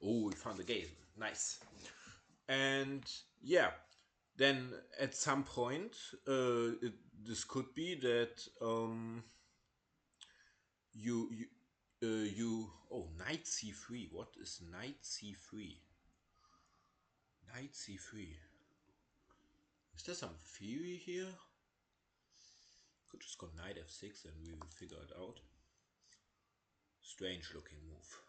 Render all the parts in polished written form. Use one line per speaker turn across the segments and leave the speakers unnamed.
Oh, we found the game. Nice. And yeah, then at some point, this could be that you oh, knight c3. What is knight c3? Knight c3. Is there some theory here? Could just go knight f6 and we will figure it out. Strange looking move.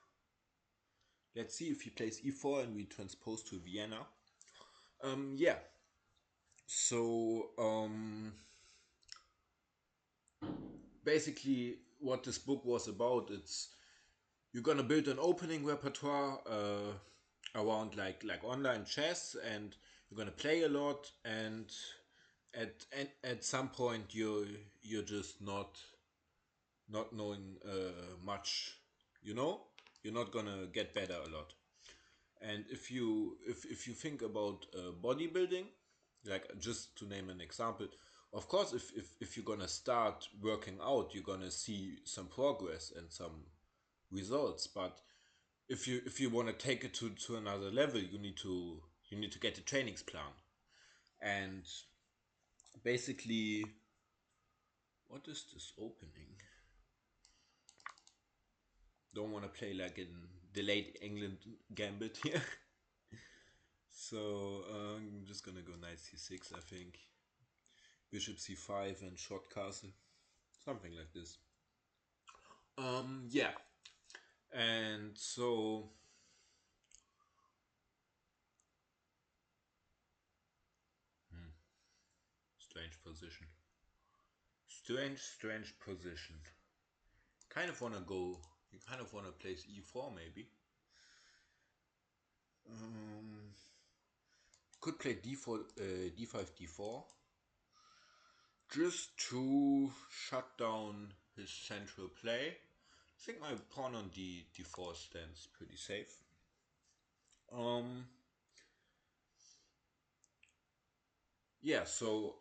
Let's see if he plays e4 and we transpose to Vienna. Yeah. So basically, what this book was about, it's you're gonna build an opening repertoire around like online chess, and you're gonna play a lot, and at some point you're just not knowing much, you know, you're not gonna get better a lot. And if you think about bodybuilding, like just to name an example, of course, if you're gonna start working out, you're gonna see some progress and some results. But if you want to take it to another level, you need to get a trainings plan. And basically, what is this opening? Don't want to play like in delayed England gambit here. So I'm just gonna go knight c6, I think. Bishop c5 and short castle, something like this. Yeah, and so strange position. Strange position. Kind of wanna go. You kind of wanna place e4 maybe. Um, could play d4, d5, d4, just to shut down his central play. I think my pawn on d4 stands pretty safe. Um, yeah. So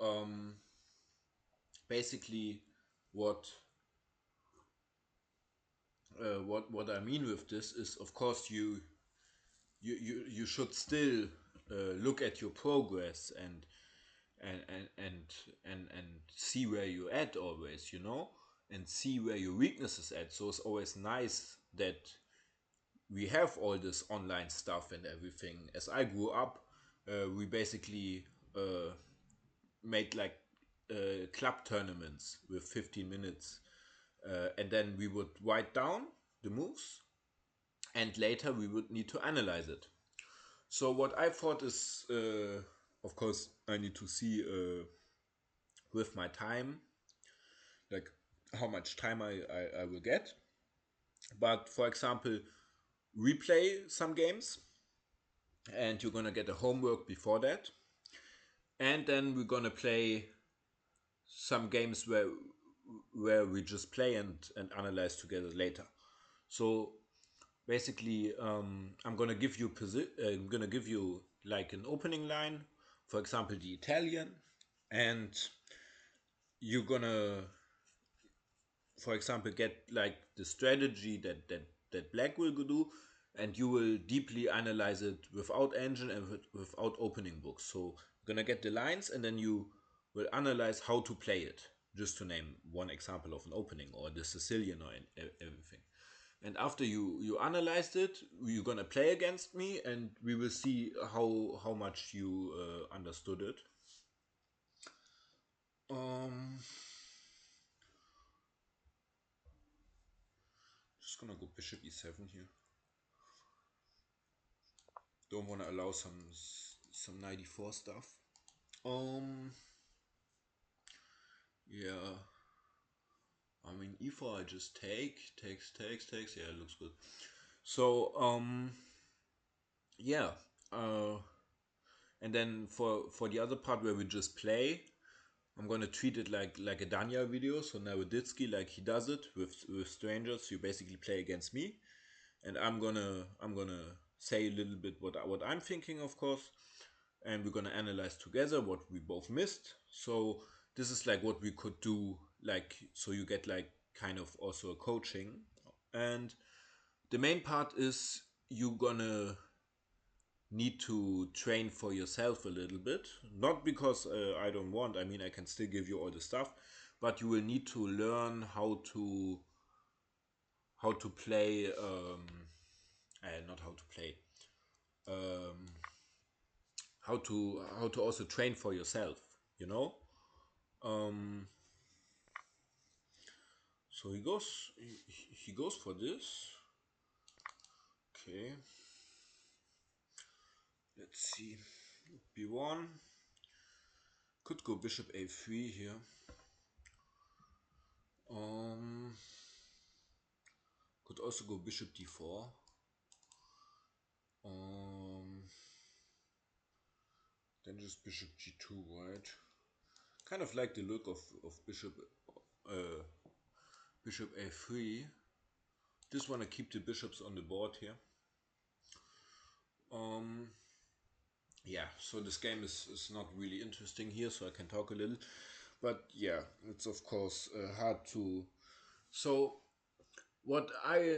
basically, what what I mean with this is, of course, you should still look at your progress and and and and see where you're at always, and see where your weaknesses at. So it's always nice that we have all this online stuff and everything. As I grew up, we basically made like club tournaments with 15 minutes, and then we would write down the moves, and later we would need to analyze it. So what I thought is, of course, I need to see with my time, like how much time I will get. But for example, replay some games, and you're gonna get a homework before that, and then we're gonna play some games where we just play and analyze together later. So basically, I'm gonna give you like an opening line, for example, the Italian, and you're gonna, for example, get like the strategy that black will do, and you will deeply analyze it without engine and without opening books. So you're gonna get the lines, and then you will analyze how to play it, just to name one example of an opening, or the Sicilian, or everything. And after you analyzed it, you're gonna play against me, and we will see how much you understood it. um just gonna go bishop e7 here. Don't want to allow some 94 stuff. um yeah, I mean, e4, I just takes. Yeah, it looks good. So yeah, uh and then for the other part where we just play, I'm gonna treat it like a Danya video. So Naroditsky, like he does it with strangers. You basically play against me, and I'm gonna say a little bit what I'm thinking, of course, and we're gonna analyze together what we both missed. So this is like what we could do, like, so you get like kind of also a coaching. And the main part is you're gonna need to train for yourself a little bit. Not because I don't want. I mean, I can still give you all the stuff, but you will need to learn how to play. Not how to play. Um, how to also train for yourself. You know. Um, so he goes for this. Okay. Let's see. B1 could go bishop a3 here. Um, could also go bishop d4. Um, then just bishop g2, right? Kind of like the look of uh, bishop a3. Just want to keep the bishops on the board here. Um, yeah, so this game is not really interesting here, so I can talk a little. But yeah, it's of course hard to. So what I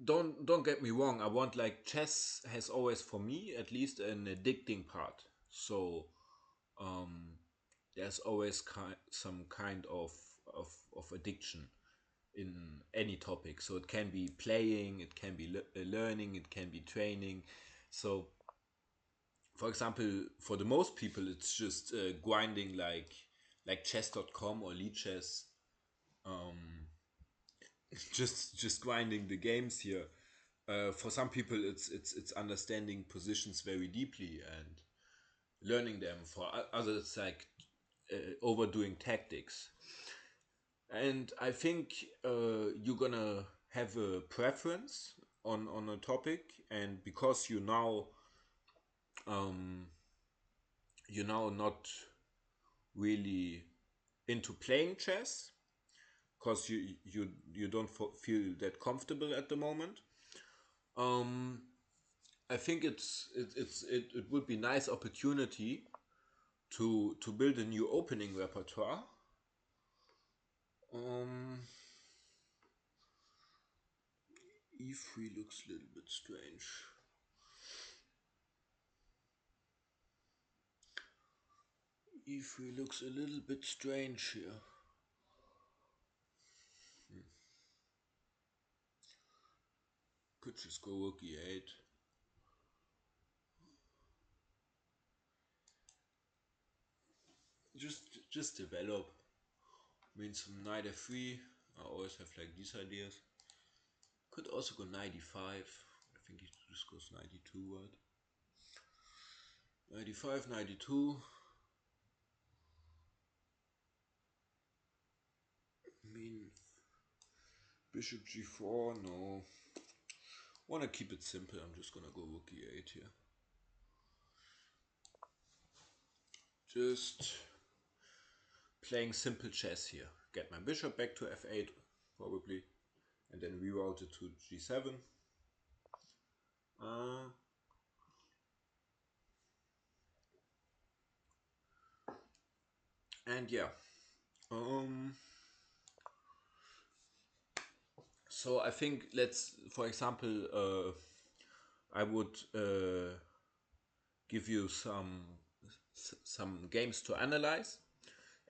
don't get me wrong, I want, like, chess has always for me at least an addicting part. So um, there's always some kind of addiction in any topic. So it can be playing, it can be learning, it can be training. So for example, for the most people it's just grinding, like chess.com or lead chess, um, just grinding the games here. For some people it's understanding positions very deeply and learning them. For others it's like overdoing tactics. And I think you're gonna have a preference on a topic, and because um, you're now not really into playing chess, because you don't feel that comfortable at the moment. um, I think it would be nice opportunity to build a new opening repertoire. um, e3 looks a little bit strange. E3 looks a little bit strange here. Could just go rook e8. Just develop. Means some knight f3. I always have like these ideas. Could also go knight e5. I think he just goes knight e2, right? Knight e5, knight e2. I mean, bishop g4, no. Wanna keep it simple, I'm just gonna go rook e8 here. Just playing simple chess here. Get my bishop back to f8, probably, and then reroute it to g7. Uh, and yeah. Um, so I think, let's, for example, I would give you some games to analyze,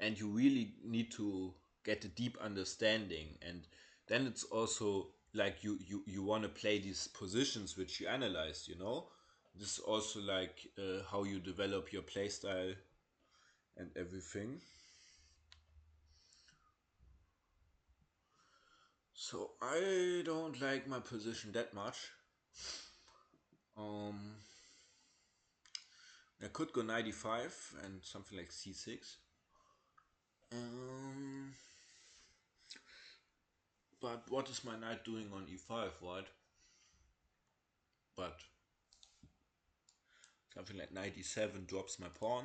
and you really need to get a deep understanding. And then it's also like you want to play these positions which you analyze. This is also like how you develop your playstyle and everything. So I don't like my position that much. um I could go 95 and something like c6. um but what is my knight doing on e5, right? But something like knight e7 drops my pawn.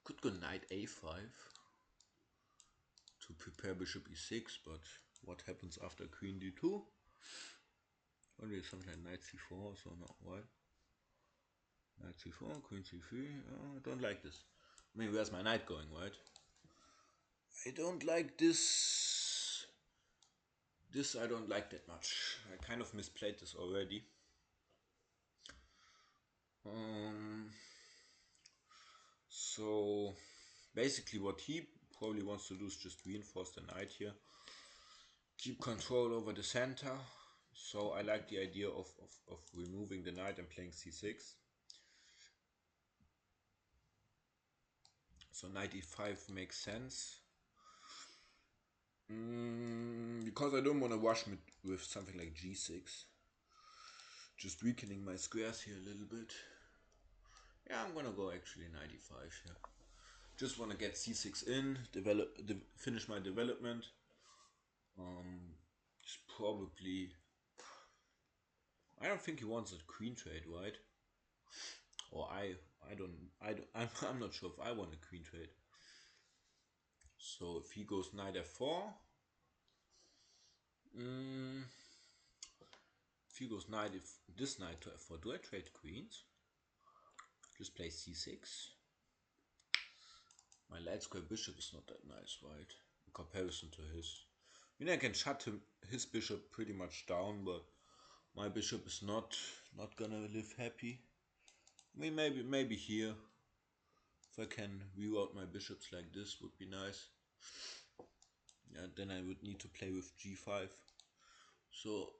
Could go knight a5 to prepare bishop e6, but what happens after queen d2? Only something like knight c4, so not why. Knight c4, queen c3. I don't like this. I mean, where's my knight going, right? I don't like This I don't like that much. I kind of misplayed this already. Um, so basically what he probably wants to do is just reinforce the knight here. Keep control over the center. So I like the idea of removing the knight and playing c6. So knight e5 makes sense. Because I don't want to rush with something like g6. Just weakening my squares here a little bit. Yeah, I'm gonna go actually knight e5 here. Just want to get c6 in, finish my development. It's probably. I don't think he wants a queen trade, right? Or I'm not sure if I want a queen trade. So if he goes knight f4, if he goes knight, if this knight to f4, do I trade queens? Just play c6. My light square bishop is not that nice, right? In comparison to his. I mean, I can shut his bishop pretty much down, but my bishop is not gonna live happy. I mean, maybe here, if I can reroute my bishops like this, would be nice. Yeah, then I would need to play with g5. So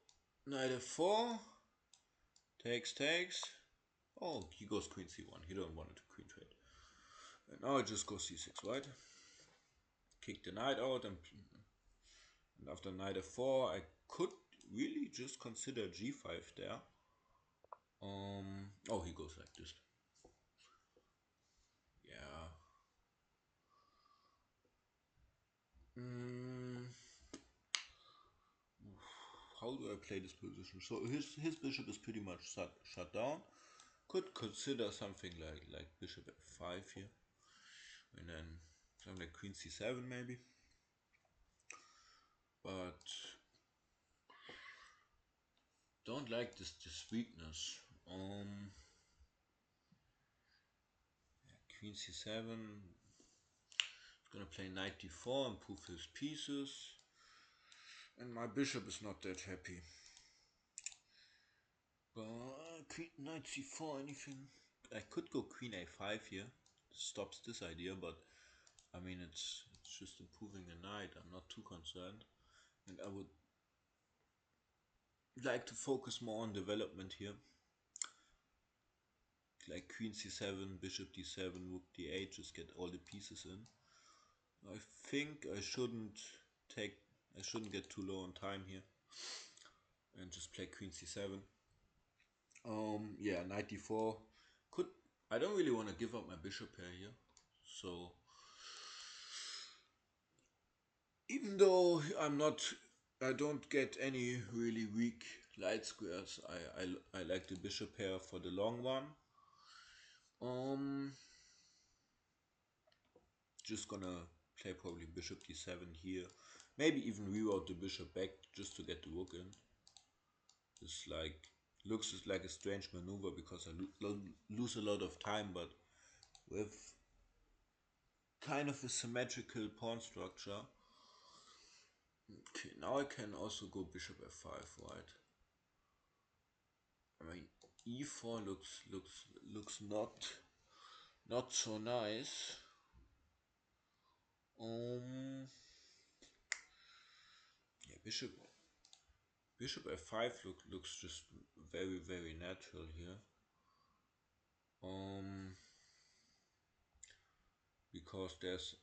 knight f4, takes. Oh, he goes queen c1. He don't want it to queen trade. And now I just go c6, right? Kick the knight out, and after knight f4, I could really just consider g5 there. Oh, he goes like this. Yeah. How do I play this position? So his bishop is pretty much shut down. Could consider something like bishop f5 here, and then something like queen c7 maybe. But don't like this weakness. Queen c7. He's gonna play knight d4, improve his pieces, and my bishop is not that happy. Queen knight c4, anything? I could go queen a5 here. Stops this idea, but I mean it's just improving a knight. I'm not too concerned, and I would like to focus more on development here. Like queen c7, bishop d7, rook d8, just get all the pieces in. I think take I shouldn't get too low on time here and just play queen c7. Yeah, knight d4. Could I don't really want to give up my bishop pair here. So even though I don't get any really weak light squares, I like the bishop pair for the long run. Just gonna play probably bishop d7 here. Maybe even reroute the bishop back just to get the rook in. It's looks like a strange maneuver because I lose a lot of time, but with kind of a symmetrical pawn structure. Okay, now I can also go bishop f5, right? I mean, e4 looks not so nice. Yeah, bishop f5 looks just very natural here. Because there's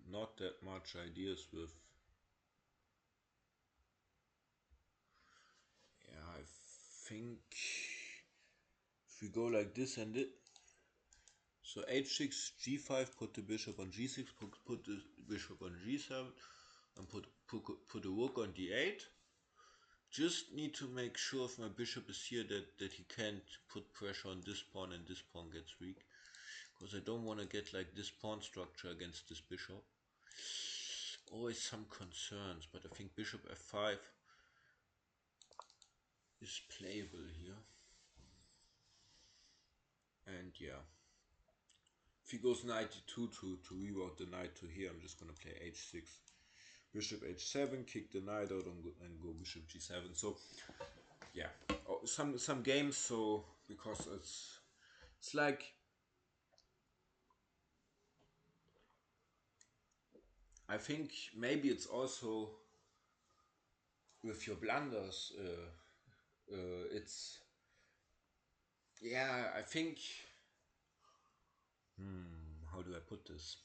not that much ideas with. Yeah, I think if we go like this and it. So h6, g5, put the bishop on g6, put the bishop on g7, and put the rook on d8. Just need to make sure if my bishop is here that he can't put pressure on this pawn and this pawn gets weak. Because I don't want to get like this pawn structure against this bishop. Always some concerns, but I think bishop f5 is playable here. And yeah, if he goes knight d2 to reroute the knight to here, I'm just gonna play h6 bishop h7, kick the knight out and go bishop g7. So yeah, some games. So because it's like, I think maybe it's also with your blunders. It's yeah. I think. How do I put this?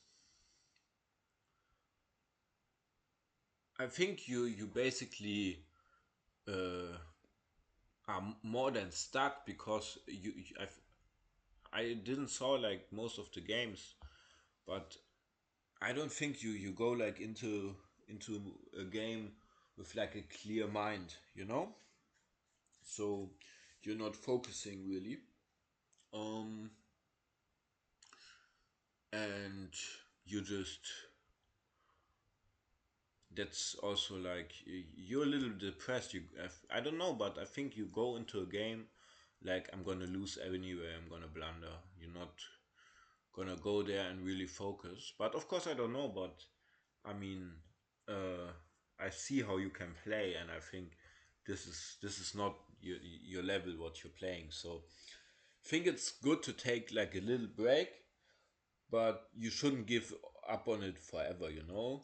I think you basically uh, are more than stuck because I didn't saw like most of the games, but I don't think you go like into a game with like a clear mind, you know. So you're not focusing really. Um, and you just, that's also like you're a little depressed. I don't know, but I think you go into a game like I'm gonna lose anyway. I'm gonna blunder. You're not gonna go there and really focus. But of course, I don't know. But I mean, uh, I see how you can play, and I think this is not your level what you're playing. So I think it's good to take like a little break, but you shouldn't give up on it forever. You know,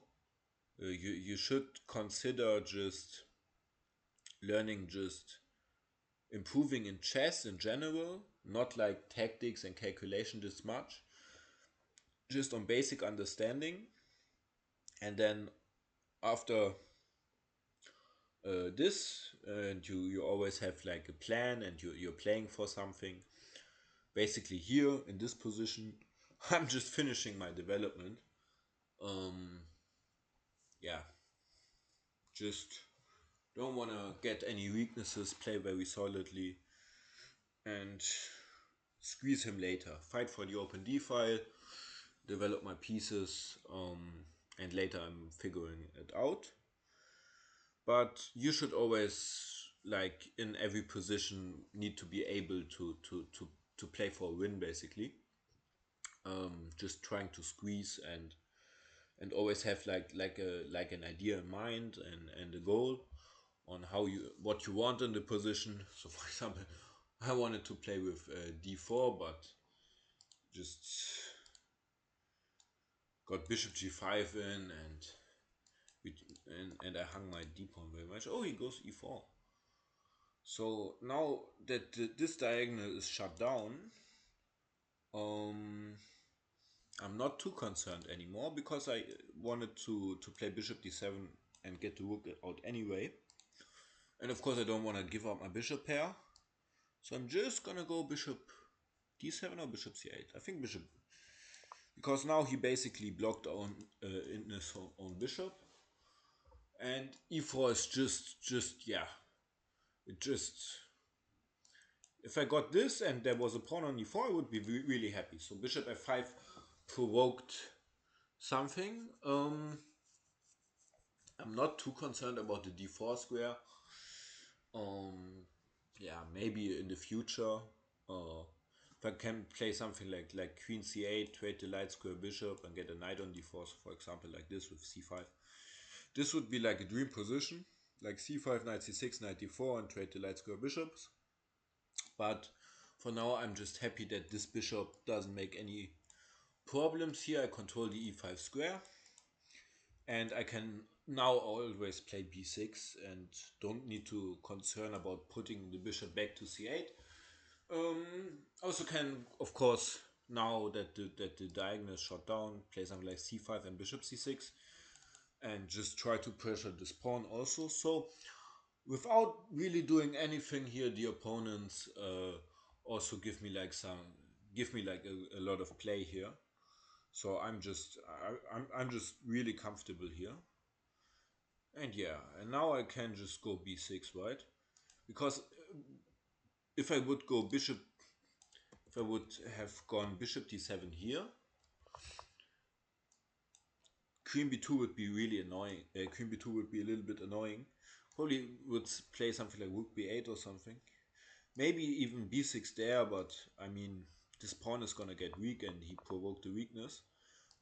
you should consider just learning, just improving in chess in general, not like tactics and calculation this much, just on basic understanding. And then after this, and you always have like a plan, and you're playing for something. Basically, here in this position, I'm just finishing my development. Um, yeah, just don't want to get any weaknesses, play very solidly, and squeeze him later. Fight for the open d file, develop my pieces, and later I'm figuring it out. But you should always, like in every position, need to be able to play for a win, basically. Just trying to squeeze and always have like an idea in mind and a goal on how you what you want in the position. So for example, I wanted to play with d4, but just got bishop g5 in, and I hung my d pawn very much. Oh, he goes e4. So now that this diagonal is shut down, um, I'm not too concerned anymore because I wanted to play bishop d7 and get the rook out anyway. And of course I don't want to give up my bishop pair. So I'm just gonna go bishop d7 or bishop c8. I think bishop, because now he basically blocked on in his own bishop. And e4 is just yeah, it just, if I got this and there was a pawn on e4, I would be really happy. So bishop f5 provoked something. I'm not too concerned about the d4 square. Yeah, maybe in the future, if I can play something like queen c8, trade the light square bishop, and get a knight on d4, so for example like this with c5. This would be like a dream position, like c5, knight c6, knight d4, and trade the light square bishops. But for now, I'm just happy that this bishop doesn't make any problems here. I control the e5 square, and I can now always play b6 and don't need to concern about putting the bishop back to c8. Also can, of course, now that the diagonal is shut down, play something like c5 and bishop c6 and just try to pressure this pawn also. So without really doing anything here, the opponents also give me like a lot of play here. So I'm just really comfortable here. And yeah, and now I can just go b6, right? Because if I would go bishop, if I would have gone bishop d7 here, queen b2 would be really annoying. Queen b2 would be a little bit annoying. Probably would play something like rook b8 or something. Maybe even b6 there, but I mean, this pawn is gonna get weak and he provoked the weakness.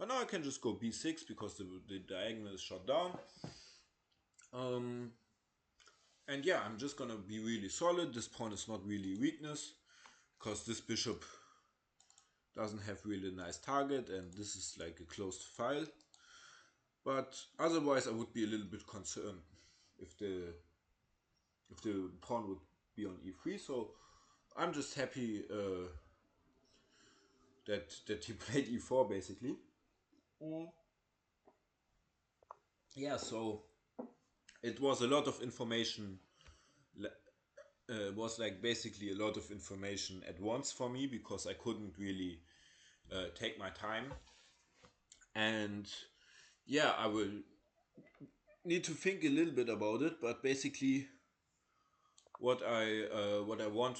But now I can just go b6 because the diagonal is shut down. Um, and yeah, I'm just gonna be really solid. This pawn is not really weakness because this bishop doesn't have really nice target and this is like a closed file. But otherwise I would be a little bit concerned if the pawn would be on e3. So I'm just happy that he played e4 basically. Mm. Yeah, so it was a lot of information. Was like basically a lot of information at once for me because I couldn't really take my time. And yeah, I will need to think a little bit about it. But basically, what I want,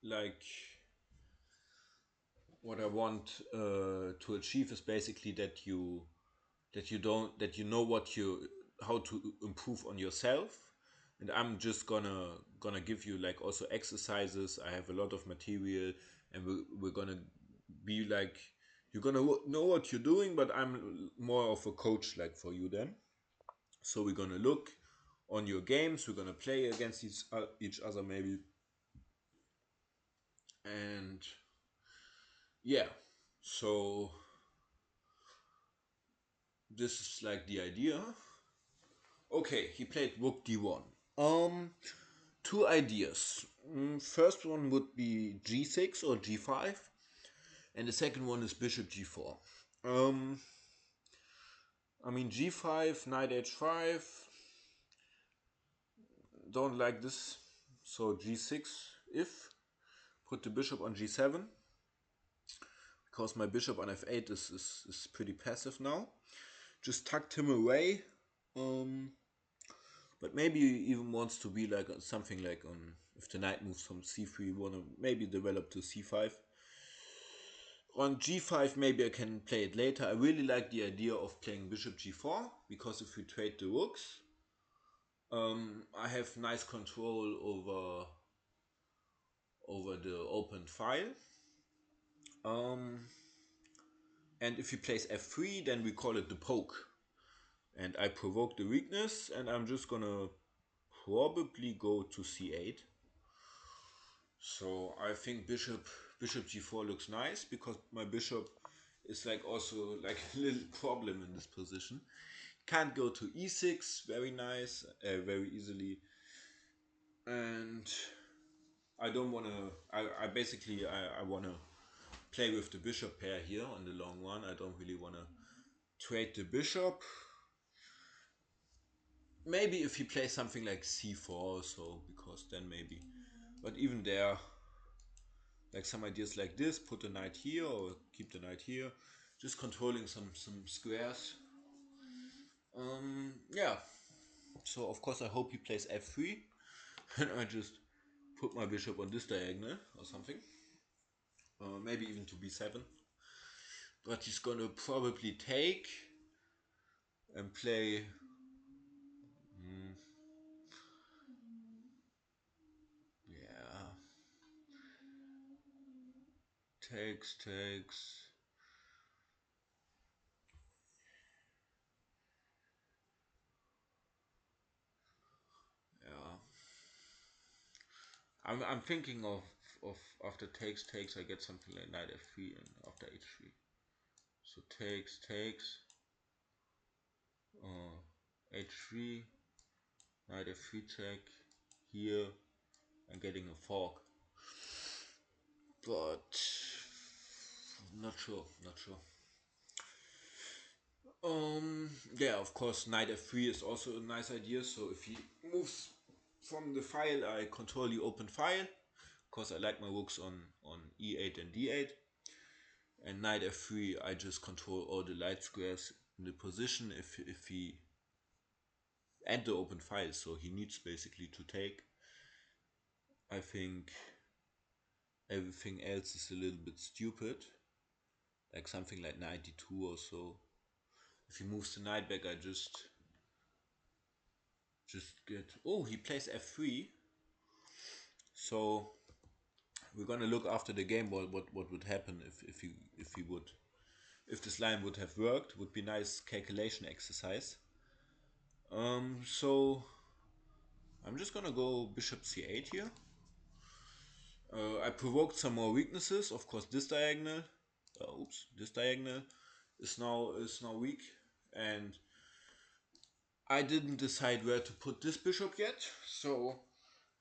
like what I want to achieve is basically that you know what you how to improve on yourself. And I'm just gonna give you like also exercises. I have a lot of material, and we're gonna be like you're gonna know what you're doing, but I'm more of a coach like for you then. So we're gonna look on your games. We're gonna play against each other maybe, and yeah. So this is like the idea. Okay, he played rook d1. Two ideas. First one would be g6 or g5, and the second one is bishop g4. Um, I mean g5, knight h5. Don't like this. So g6 if put the bishop on g7 because my bishop on f8 is pretty passive now. Just tucked him away. Um, but maybe he even wants to be like something like on if the knight moves from c3, wanna maybe develop to c5. On g5 maybe I can play it later. I really like the idea of playing bishop g4 because if we trade the rooks, I have nice control over the open file. Um, and if he plays f3, then we call it the poke. And I provoke the weakness, and I'm just gonna probably go to c8. So I think bishop g4 looks nice because my bishop is like also like a little problem in this position. Can't go to e6, very nice, very easily. And I don't want to, I basically, I want to play with the bishop pair here on the long run. I don't really want to trade the bishop. Maybe if he plays something like c4 so, because then maybe. But even there, like some ideas like this, put the knight here or keep the knight here. Just controlling some squares. Yeah. So of course I hope he plays f3. And I just put my bishop on this diagonal or something. Maybe even to b7. But he's gonna probably take and play. mm, yeah, takes. Yeah, I'm thinking of after takes I get something like knight f3 and after h3. So takes h3 knight f3 check here. I'm getting a fork, but not sure. Yeah, of course, knight f3 is also a nice idea. So if he moves from the file, I control the open file. Of course, I like my rooks on e8 and d8. And knight f3, I just control all the light squares in the position if he and the open file. So he needs basically to take. I think everything else is a little bit stupid, like something like 92 or so. If he moves the knight back, I just get. Oh, he plays f3. So we're gonna look after the game what would happen if he would if this line would have worked. Would be nice calculation exercise. So I'm just gonna go bishop c8 here. I provoked some more weaknesses. Of course, this diagonal. Oops, this diagonal is now weak, and I didn't decide where to put this bishop yet. So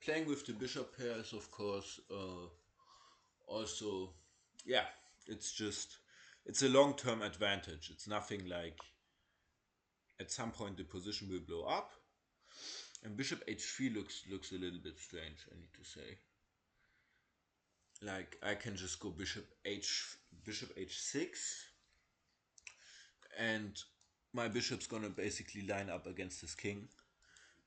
playing with the bishop pair is of course also, yeah, it's a long-term advantage. It's nothing like at some point the position will blow up. And bishop h3 looks a little bit strange, I need to say. Like I can just go bishop h6, and my bishop's gonna basically line up against his king,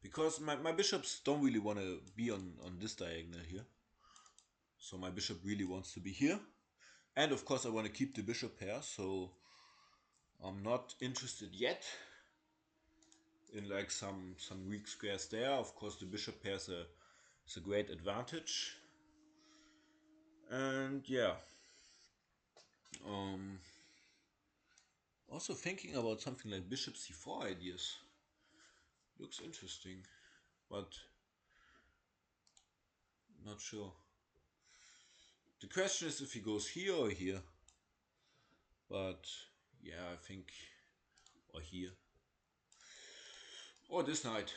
because my bishops don't really want to be on this diagonal here. So my bishop really wants to be here, and of course I want to keep the bishop pair, so I'm not interested yet in like some weak squares there. Of course the bishop pair is a great advantage. And yeah, um also thinking about something like bishop c4 ideas looks interesting, but not sure. The question is if he goes here or here, but yeah, I think, or here or this knight.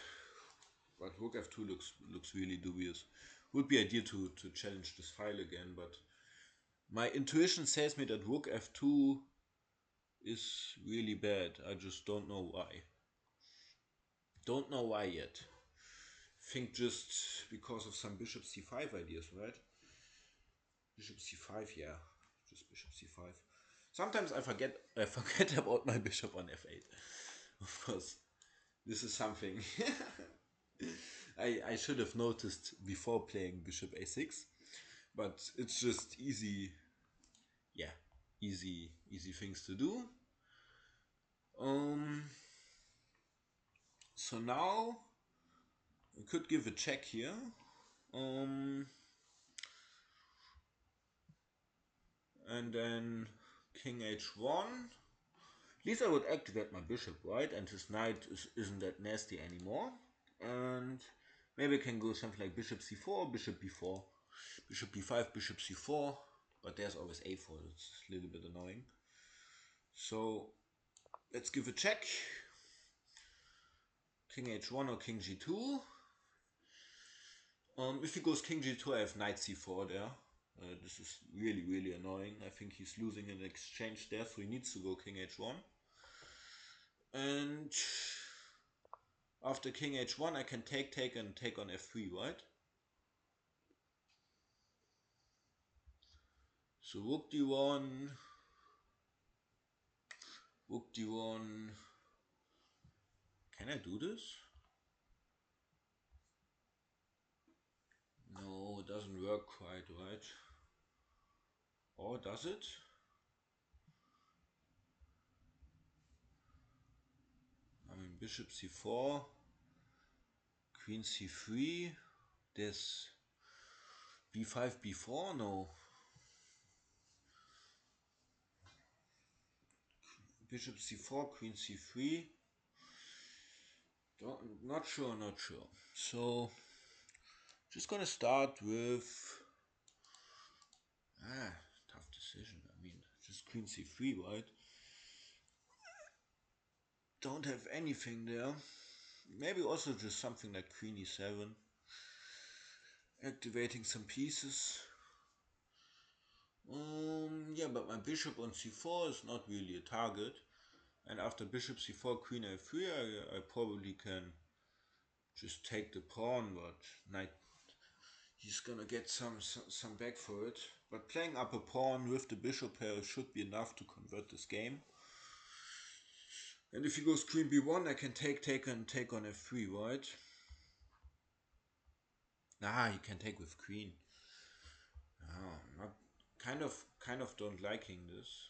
But rook f2 looks really dubious. Would be ideal to challenge this file again, but my intuition says me that rook f2 is really bad. I just don't know why. Don't know why yet. Think just because of some bishop c5 ideas, right? Bishop c5, yeah, just bishop c5. Sometimes I forget about my bishop on f8. Of course, this is something I should have noticed before playing bishop a6, but it's just easy, yeah, easy things to do. Um, so now we could give a check here. And then king h1. At least I would activate my bishop, right? And his knight isn't that nasty anymore. And maybe I can go something like bishop c4, bishop b4, bishop b5, bishop c4. But there's always a4, it's a little bit annoying. So let's give a check. King h1 or king g2. If he goes king g2, I have knight c4 there. This is really annoying. I think he's losing an exchange there, so he needs to go king h1. And after king h1, I can take and take on f3, right? So rook d1, rook d1. Can I do this? No, it doesn't work quite, right? Or does it? I mean, bishop c4, queen c3, there's b5, b4, no. Bishop c4, queen c3. Not sure. So, just gonna start with, tough decision. I mean, just queen c3, right? Don't have anything there. Maybe also just something like queen e7, activating some pieces. Yeah, but my bishop on c4 is not really a target. And after bishop c4, queen a3, I probably can just take the pawn, but knight, he's gonna get some back for it. But playing up a pawn with the bishop pair should be enough to convert this game. And if he goes queen b1, I can take on f3, right? Nah, he can take with queen. Not kind of don't liking this.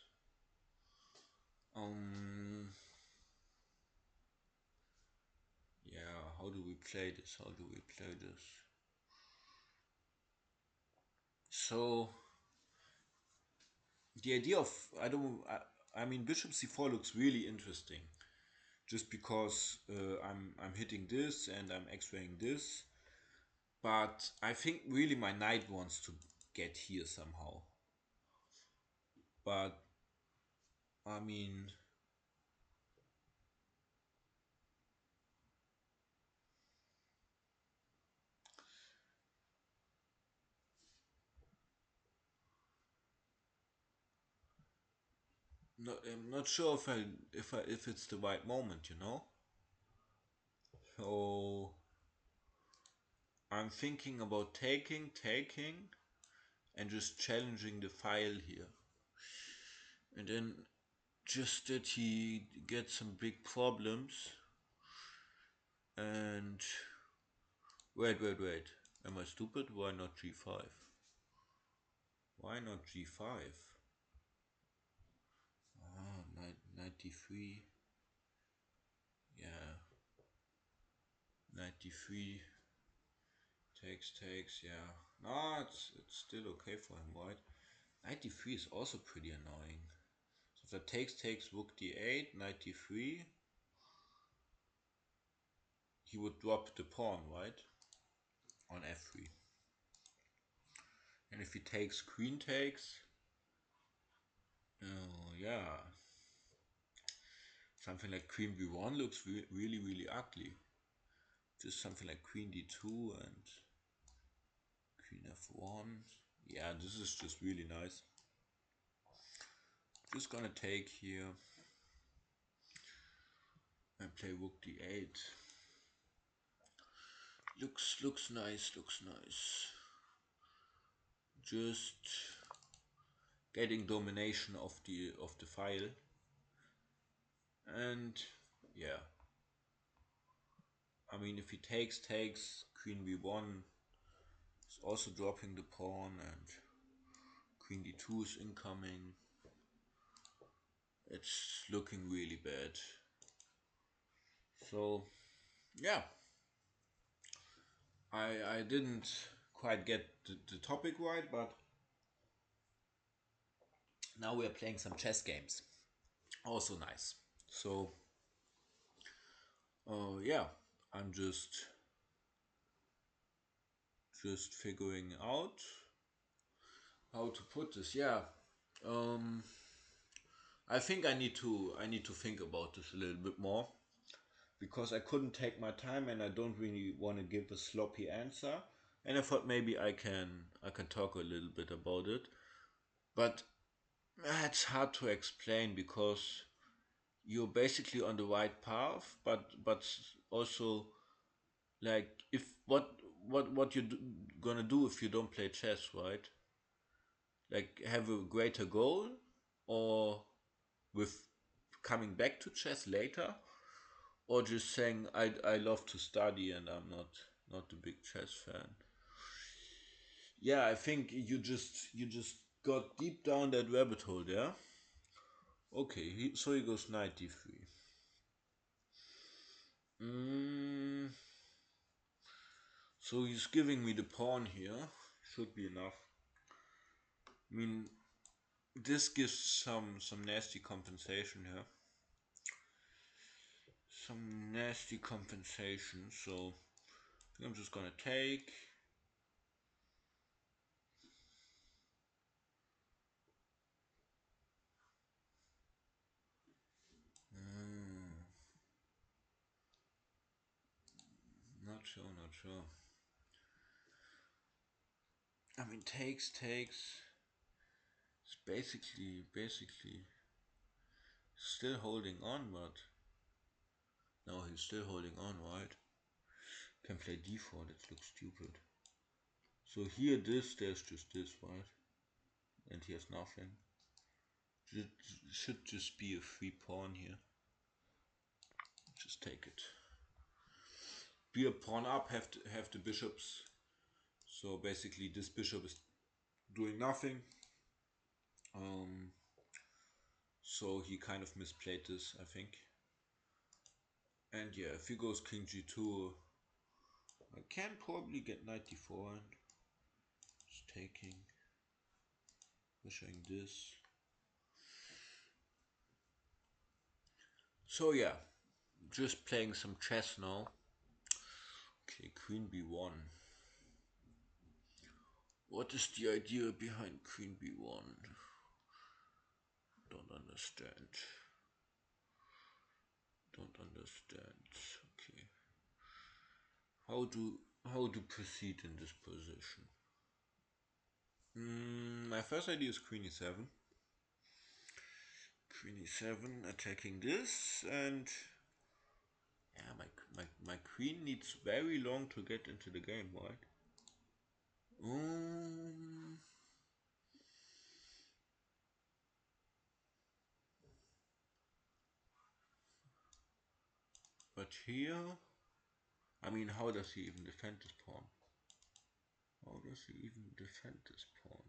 Yeah, how do we play this? So the idea of, I mean, bishop c4 looks really interesting, just because I'm hitting this and I'm x-raying this. But I think really my knight wants to get here somehow. But I mean, I'm not sure if it's the right moment, you know. So I'm thinking about taking, and just challenging the file here, and then just that he gets some big problems. And wait, am I stupid? Why not g5? Why not g5? Ah, knight d3. Yeah, knight d3 takes. Yeah, no, it's still okay for him, right? Knight d3 is also pretty annoying. So if that takes rook d8, knight d3, he would drop the pawn, right? On f3. And if he takes, queen takes, yeah, something like queen b1 looks really ugly. Just something like queen d2 and queen f1. Yeah, this is just really nice. Just gonna take here and play rook d8. Looks nice, Just getting domination of the file. And yeah, I mean, if he takes queen b1 is also dropping the pawn, and queen d2 is incoming. It's looking really bad. So yeah, I didn't quite get the topic right, but now we are playing some chess games. Also nice. So yeah, I'm just figuring out how to put this. Yeah, um, I think I need to think about this a little bit more, because I couldn't take my time and I don't really want to give a sloppy answer. And I thought maybe I can talk a little bit about it, but it's hard to explain, because you're basically on the right path, but also, like, if what you're gonna do if you don't play chess, right? Like, have a greater goal, or with coming back to chess later, or just saying I love to study and I'm not a big chess fan. Yeah, I think you just got deep down that rabbit hole there. Okay, so he goes knight d3. Mm, so he's giving me the pawn here. Should be enough. I mean, this gives some nasty compensation here. Some nasty compensation. So I'm just gonna take. Mm, not sure. I mean, takes. It's basically still holding on, but no, he's still holding on, right? Can play d4. That looks stupid. So here, there's just this, right? And he has nothing. It should just be a free pawn here. Just take it. Be a pawn up. Have the bishops. So basically, this bishop is doing nothing. So he kind of misplayed this, I think. And yeah, if he goes king g2, I can probably get knight d4 and just taking, pushing this. So yeah, just playing some chess now. Okay, queen b1. What is the idea behind queen b1? Don't understand. Don't understand. Okay. How to proceed in this position? My first idea is queen e7. Queen e7 attacking this, and yeah, my queen needs very long to get into the game, right? Um, but here, I mean, how does he even defend this pawn? How does he even defend this pawn?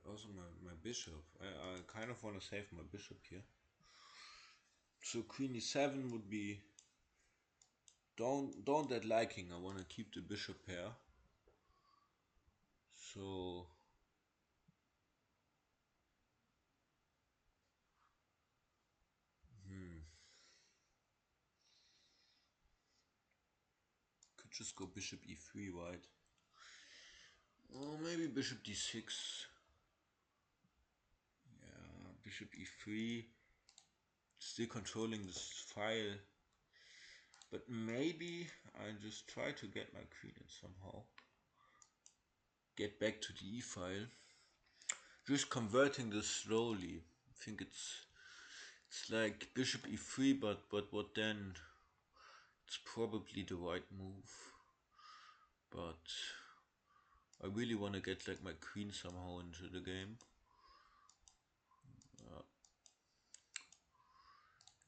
Also my bishop. I kind of want to save my bishop here. So queen e7 would be don't that liking. I want to keep the bishop here. So could just go bishop e3, right? Or maybe bishop d6. Yeah, bishop e3. Still controlling this file. But maybe I just try to get my queen in somehow. Get back to the e file. Just converting this slowly. I think it's like bishop e3, but what then? It's probably the right move. But I really want to get like my queen somehow into the game.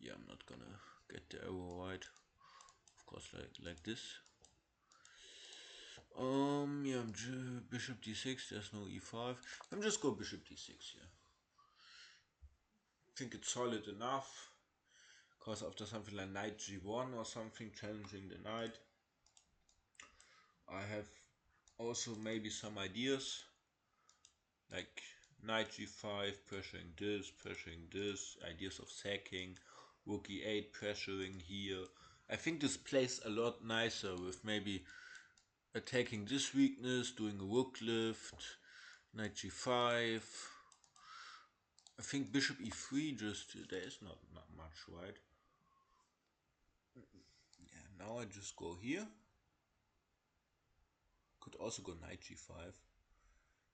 Yeah, I'm not gonna get the arrow right. Of course, like this. Yeah, bishop d6. There's no e5. I'm just go bishop d6 here. I think it's solid enough. Because after something like knight g1 or something challenging the knight, I have also maybe some ideas like knight g5, pressuring this, ideas of sacking, rook e8 pressuring here. I think this plays a lot nicer with maybe attacking this weakness, doing a rook lift, knight g5. I think bishop e3 just, there is not much, right? Yeah, now I just go here. Could also go knight g5.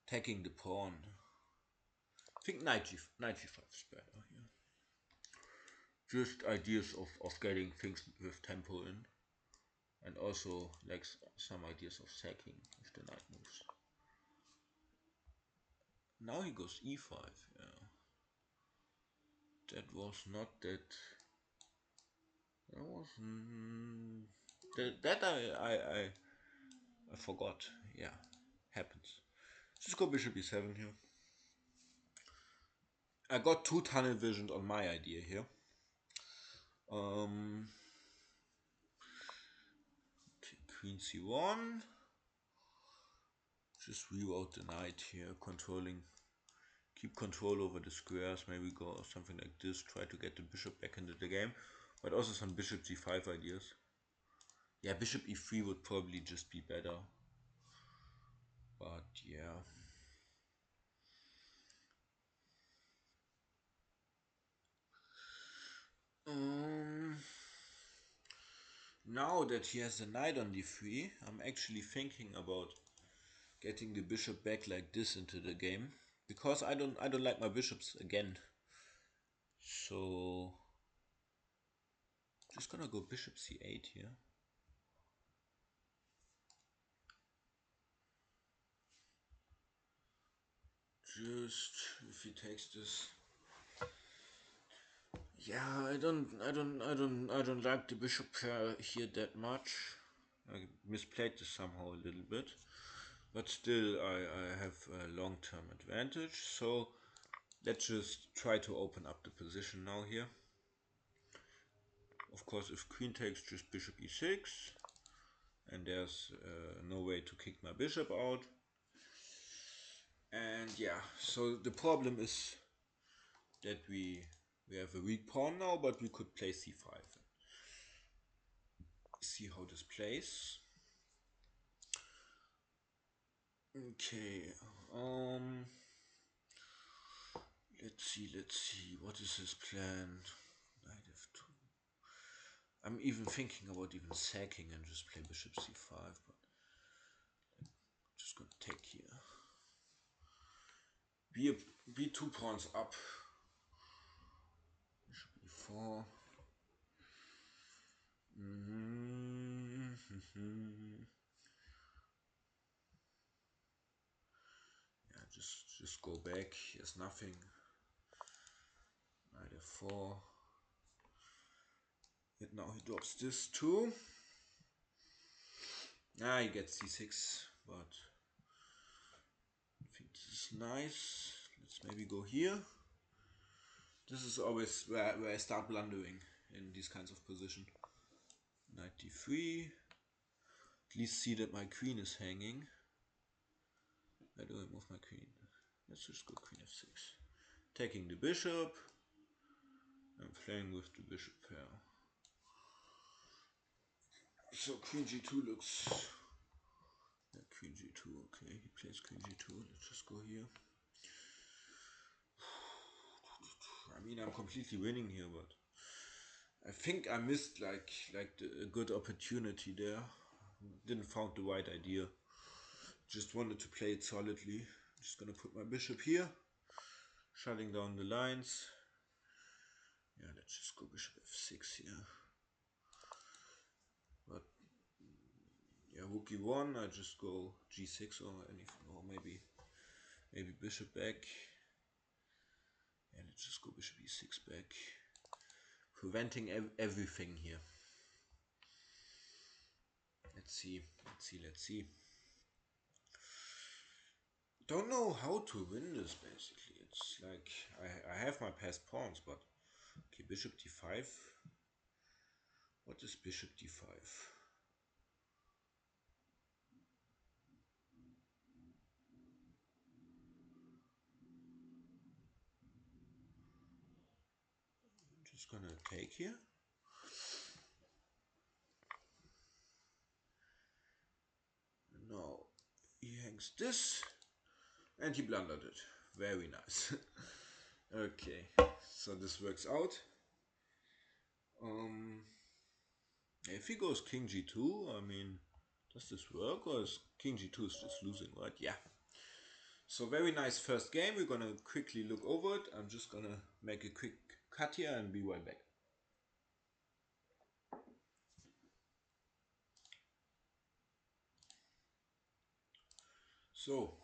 Taking the pawn. I think knight g5 is better here. Just ideas of getting things with tempo in. And also like some ideas of sacking if the knight moves. Now he goes e5, yeah. That was not that. That was that I forgot. Yeah, happens. Just go bishop e7 here. I got two tunnel visions on my idea here. Okay, queen c1. Just reroute the knight here, keep control over the squares. Maybe go something like this. Try to get the bishop back into the game, but also some bishop g5 ideas. Yeah, bishop e3 would probably just be better. But yeah. Now that he has the knight on d3, I'm actually thinking about getting the bishop back like this into the game, because I don't like my bishops again. So just gonna go bishop c8 here. Just if he takes this. Yeah, I don't like the bishop pair here that much. I misplayed this somehow a little bit, but still I have a long-term advantage. So let's just try to open up the position now here. Of course, if queen takes, just bishop e6. and there's no way to kick my bishop out. And yeah, so the problem is that we have a weak pawn now, but we could play c5. See how this plays. Okay, let's see, what is his plan? Knight f2. I'm even thinking about even sacking and just play bishop c5, but I'm just gonna take here. B 2 pawns up. Bishop e4. Yeah, just go back. Here's nothing. Knight f4. And now he drops this too. Ah, he gets c6, but I think this is nice. Let's maybe go here. This is always where I start blundering in these kinds of position. Knight d3. At least see that my queen is hanging. Where do I move my queen? Let's just go queen f6. Taking the bishop. I'm playing with the bishop pair. So queen g2 looks... Yeah, queen g2, okay, he plays queen g2. Let's just go here. I mean, I'm completely winning here, but I think I missed a good opportunity there. Didn't found the right idea. Just wanted to play it solidly. Just gonna put my bishop here, shutting down the lines. Yeah, let's just go bishop f6 here. But yeah, rook e1. I just go g6 or anything, or maybe bishop back. Yeah, let's just go bishop e6 back, preventing everything here. Let's see. Don't know how to win this, basically. It's like I have my passed pawns, but okay, bishop d5. What is bishop d5? I'm just gonna take here. Now he hangs this, and he blundered it. Very nice. Okay, so this works out. If he goes king g2, I mean, does this work, or is king g2 is just losing, right? Yeah. So very nice first game. We're gonna quickly look over it. I'm just gonna make a quick cut here and be right back. So